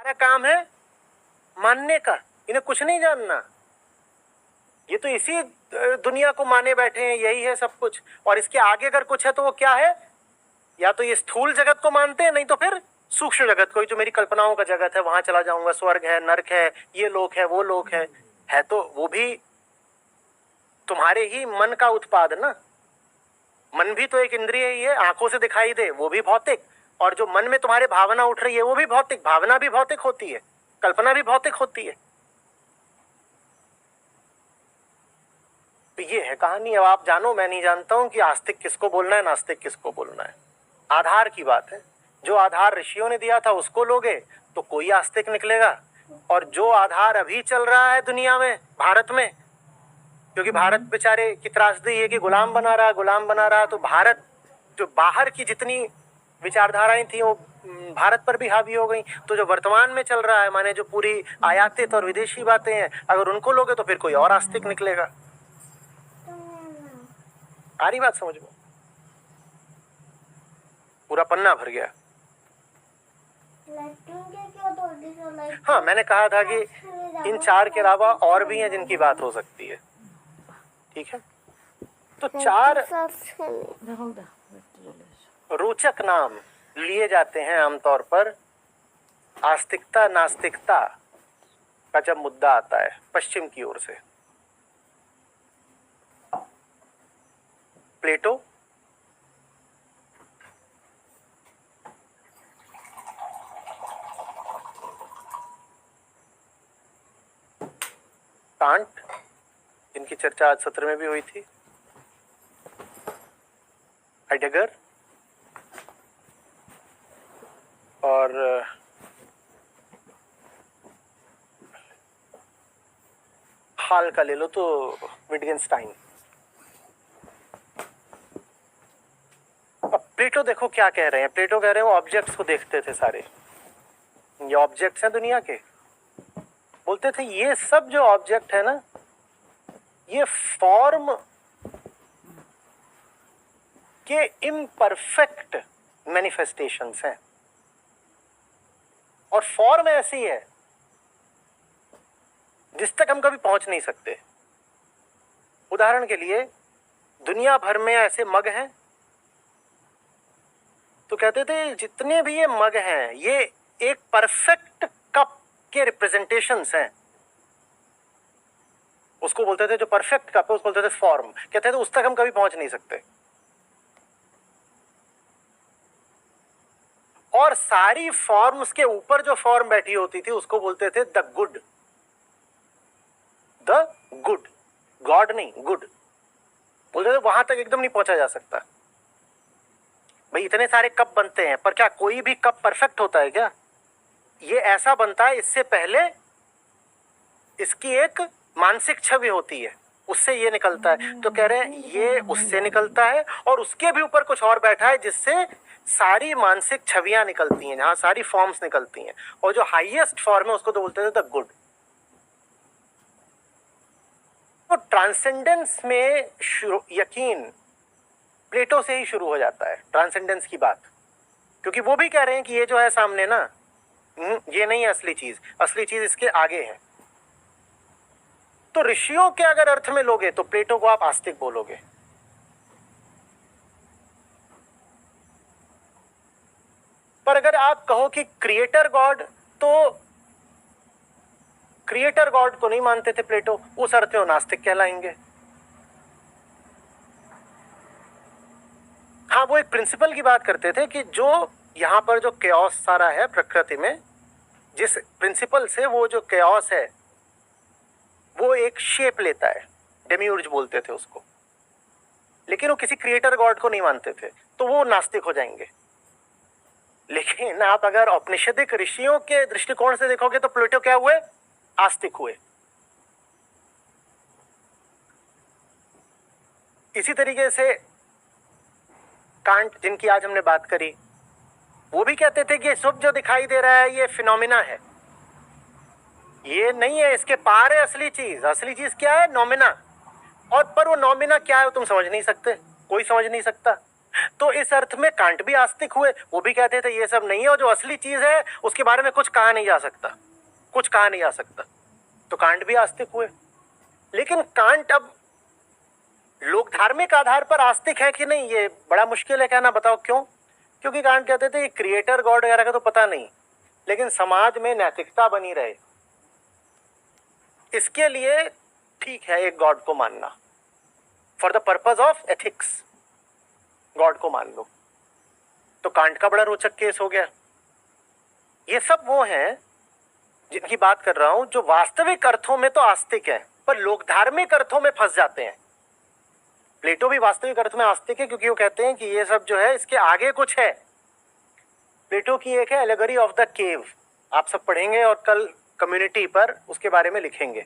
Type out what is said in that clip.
क्या काम है? मानने का। इन्हें कुछ नहीं जानना। ये तो इसी दुनिया को माने बैठे हैं, यही है सब कुछ। और इसके आगे अगर कुछ है तो वो क्या है? या तो ये स्थूल जगत को मानते हैं, नहीं तो फिर सूक्ष्म जगत को, जो मेरी कल्पनाओं का जगत है, वहां चला जाऊंगा, स्वर्ग है, नरक है, ये लोक है, वो लोक है तो वो भी तुम्हारे ही मन का उत्पाद ना। मन भी तो एक इंद्रिय ही है, आंखों से दिखाई दे वो भी भौतिक, और जो मन में तुम्हारे भावना उठ रही है वो भी भौतिक। भावना भी भौतिक होती है, कल्पना भी भौतिक होती है। तो ये है कहानी। अब आप जानो, मैं नहीं जानता हूं कि आस्तिक किसको बोलना है, नास्तिक किसको बोलना है। आधार की बात है। जो आधार ऋषियों ने दिया था उसको लोगे तो कोई आस्तिक निकलेगा, और जो आधार अभी चल रहा है दुनिया में, भारत में, क्योंकि भारत बेचारे की त्रासदी है कि गुलाम बना रहा, तो भारत जो बाहर की जितनी विचारधाराएं थी वो भारत पर भी हावी हो गई। तो जो वर्तमान में चल रहा है, माने जो पूरी आयातित और विदेशी बातें हैं, अगर उनको लोगे तो फिर कोई और आस्तिक निकलेगा। आ रही बात समझ में? पूरा पन्ना भर गया। हाँ, मैंने कहा था कि इन 4 के अलावा और भी हैं जिनकी बात हो सकती है। ठीक है, तो 4 रोचक नाम लिए जाते हैं आमतौर पर आस्तिकता नास्तिकता का जब मुद्दा आता है पश्चिम की ओर से। प्लेटो, कांट, जिनकी चर्चा आज सत्र में भी हुई थी, हाइडेगर, और हाल का ले लो तो विटगेनस्टाइन। अब प्लेटो देखो क्या कह रहे हैं। प्लेटो कह रहे हैं वो ऑब्जेक्ट्स को देखते थे सारे, ये ऑब्जेक्ट्स हैं दुनिया के। बोलते थे ये सब जो ऑब्जेक्ट है ना, ये फॉर्म के इम्परफेक्ट मैनिफेस्टेशंस हैं, और फॉर्म ऐसी है जिस तक हम कभी पहुंच नहीं सकते। उदाहरण के लिए दुनिया भर में ऐसे मग हैं, तो कहते थे जितने भी ये मग हैं ये एक परफेक्ट कप के रिप्रेजेंटेशंस हैं। उसको बोलते थे, जो परफेक्ट कप है उसको बोलते थे फॉर्म। कहते थे उस तक हम कभी पहुंच नहीं सकते। और सारी फॉर्म्स के ऊपर जो फॉर्म बैठी होती थी उसको बोलते थे the good. The good, God नहीं, गुड। बोलते थे वहां तक एकदम नहीं पहुंचा जा सकता। भाई इतने सारे कप बनते हैं, पर क्या कोई भी कप परफेक्ट होता है क्या? ये ऐसा बनता है, इससे पहले इसकी एक मानसिक छवि होती है, उससे ये निकलता है। तो कह रहे हैं ये उससे निकलता है, और उसके भी ऊपर कुछ और बैठा है जिससे सारी मानसिक छवियां निकलती हैं, जहां सारी फॉर्म्स निकलती हैं। और जो हाईएस्ट फॉर्म है उसको तो बोलते थे द गुड। तो ट्रांसेंडेंस में यकीन प्लेटो से ही शुरू हो जाता है, ट्रांसेंडेंस की बात। क्योंकि वो भी कह रहे हैं कि ये जो है सामने ना, ये नहीं है असली चीज, असली चीज इसके आगे है। तो ऋषियों के अगर अर्थ में लोगे तो प्लेटो को आप आस्तिक बोलोगे। पर अगर आप कहो कि क्रिएटर गॉड, तो क्रिएटर गॉड को नहीं मानते थे प्लेटो, उस अर्थ में वो नास्तिक कहलाएंगे। हाँ, वो एक प्रिंसिपल की बात करते थे कि जो यहां पर जो केओस सारा है प्रकृति में, जिस प्रिंसिपल से वो जो केओस है वो एक शेप लेता है, डेमिurge बोलते थे उसको। लेकिन वो किसी क्रिएटर गॉड को नहीं मानते थे, तो वो नास्तिक हो जाएंगे। लेकिन आप अगर औपनिषदिक ऋषियों के दृष्टिकोण से देखोगे तो प्लेटो क्या हुए? आस्तिक हुए। इसी तरीके से कांट, जिनकी आज हमने बात करी, वो भी कहते थे कि सब जो दिखाई दे रहा है ये फिनोमिना है, ये नहीं है, इसके पार है असली चीज। असली चीज क्या है? नोमिना। और पर वो नोमिना क्या है वो तुम समझ नहीं सकते, कोई समझ नहीं सकता। तो इस अर्थ में कांट भी आस्तिक हुए, वो भी कहते थे ये सब नहीं है, और जो असली चीज है उसके बारे में कुछ कहा नहीं जा सकता, कुछ कहा नहीं जा सकता। तो कांट भी आस्तिक हुए। लेकिन कांट अब लोक धार्मिक आधार पर आस्तिक है कि नहीं, ये बड़ा मुश्किल है कहना। बताओ क्यों? क्योंकि कांट कहते थे क्रिएटर गॉड वगैरह का तो पता नहीं, लेकिन समाज में नैतिकता बनी रहे इसके लिए ठीक है एक गॉड को मानना, for the purpose of ethics God को मान लो। तो कांट का बड़ा रोचक केस हो गया। ये सब वो हैं जिनकी बात कर रहा हूं जो वास्तविक अर्थों में तो आस्तिक है पर लोक धार्मिक अर्थों में फंस जाते हैं। प्लेटो भी वास्तविक अर्थ में आस्तिक है क्योंकि वो कहते हैं कि ये सब जो है इसके आगे कुछ है। प्लेटो की एक है एलेगरी ऑफ द केव, आप सब पढ़ेंगे और कल कम्युनिटी पर उसके बारे में लिखेंगे।